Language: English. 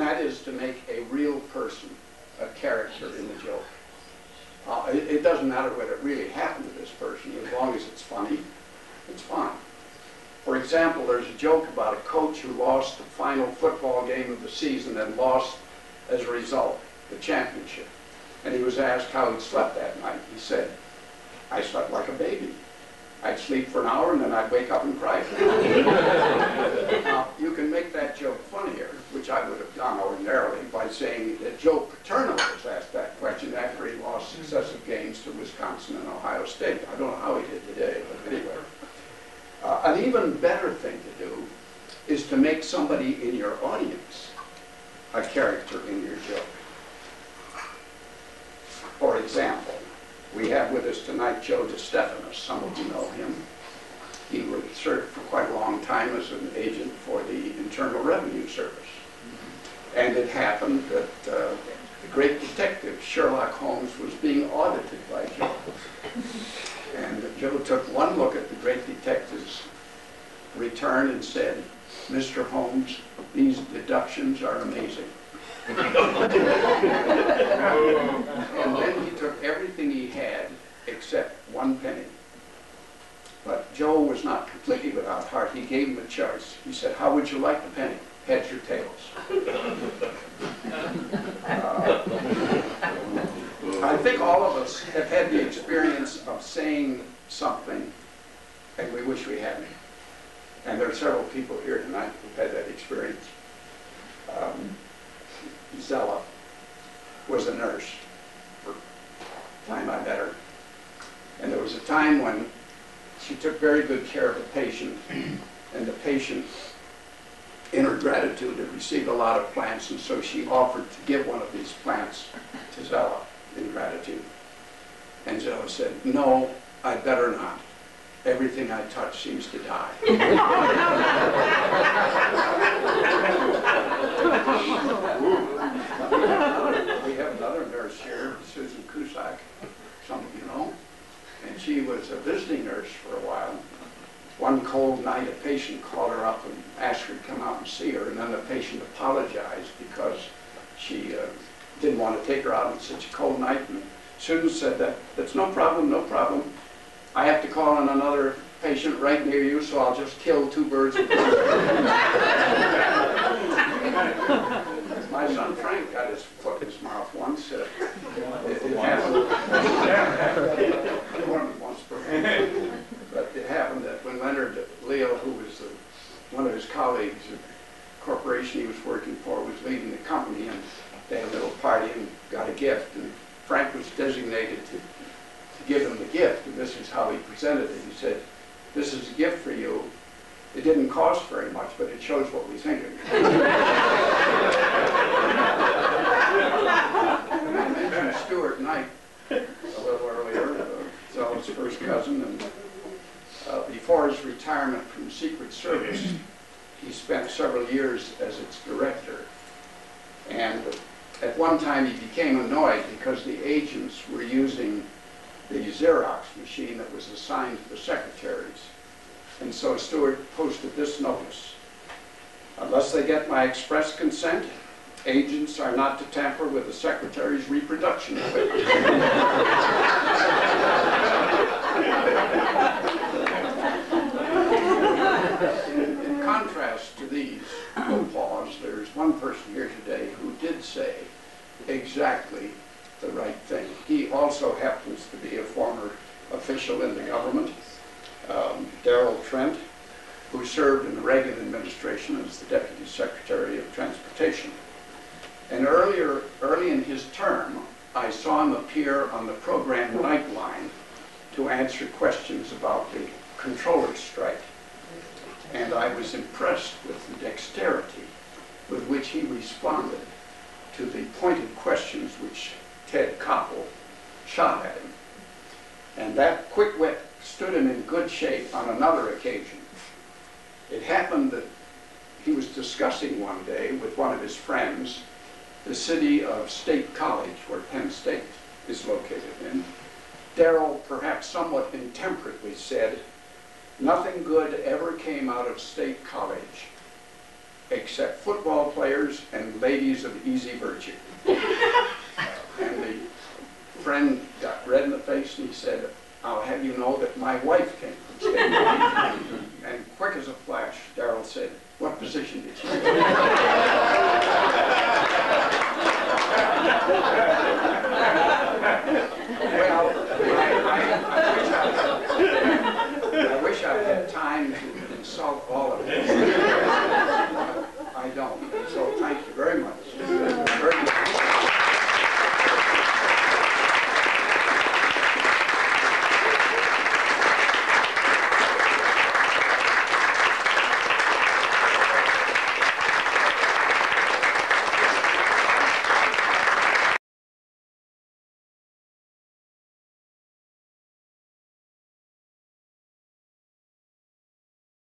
that is to make a real person a character in the joke. It doesn't matter whether it really happened to this person, as long as it's funny, it's fine. For example, there's a joke about a coach who lost the final football game of the season and lost, as a result, the championship. And he was asked how he slept that night. He said, "I slept like a baby. I'd sleep for an hour and then I'd wake up and cry." Now, you can make that joke funnier, which I would have done ordinarily, by saying that Joe Paterno was asked that question after he lost successive games to Wisconsin and Ohio State. I don't know how he did today, but anyway. An even better thing to do is to make somebody in your audience a character in your joke. For example, we have with us tonight Joe DeStephanos. Some of you know him. He served for quite a long time as an agent for the Internal Revenue Service. And it happened that the great detective Sherlock Holmes was being audited by Joe. And Joe took one look at the great detective's return and said, "Mr. Holmes, these deductions are amazing." And then he took everything he had except 1 penny. But Joe was not completely without heart. He gave him a choice. He said, "How would you like the penny? Heads or tails?" I think all of us have had the experience of saying something and we wish we hadn't. And there are several people here tonight who've had that experience. Zella was a nurse for the time I met her. And there was a time when she took very good care of a patient, and the patient, in her gratitude, had received a lot of plants, and so she offered to give one of these plants to Zella in gratitude. And Zella said, "No, I'd better not. Everything I touch seems to die." We have another nurse here, Susan Cusack, some of you know, and she was a visiting nurse for a while. One cold night, a patient called her up and asked her to come out and see her, and then the patient apologized because she didn't want to take her out on such a cold night. And Susan said, "That's no problem, no problem. I have to call on another patient right near you, so I'll just kill 2 birds with 1 stone." My son Frank got his foot in his mouth once. It happened. But it happened that when Leonard Leo, who was one of his colleagues at the corporation he was working for, was leaving the company, and they had a little party and got a gift, and Frank was designated to give him the gift, and this is how he presented it. He said, "This is a gift for you. It didn't cost very much, but it shows what we think of you." I mentioned Stuart Knight a little earlier, Zella's first cousin, and before his retirement from the Secret Service, he spent several years as its director. And at one time he became annoyed because the agents were using the Xerox machine that was assigned to the secretaries. And so Stuart posted this notice: "Unless they get my express consent, agents are not to tamper with the secretary's reproduction equipment." In contrast to these, applause, there's one person here today who did say exactly the right thing. He also happens to be a former official in the government, Darrell Trent, who served in the Reagan administration as the Deputy Secretary of Transportation. And early in his term, I saw him appear on the program Nightline to answer questions about the controller's strike. And I was impressed with the dexterity with which he responded to the pointed questions which Ted Koppel shot at him. And that quick wit stood him in good shape on another occasion. It happened that he was discussing one day with one of his friends the city of State College, where Penn State is located in. Darrell, perhaps somewhat intemperately, said, "Nothing good ever came out of State College except football players and ladies of easy virtue.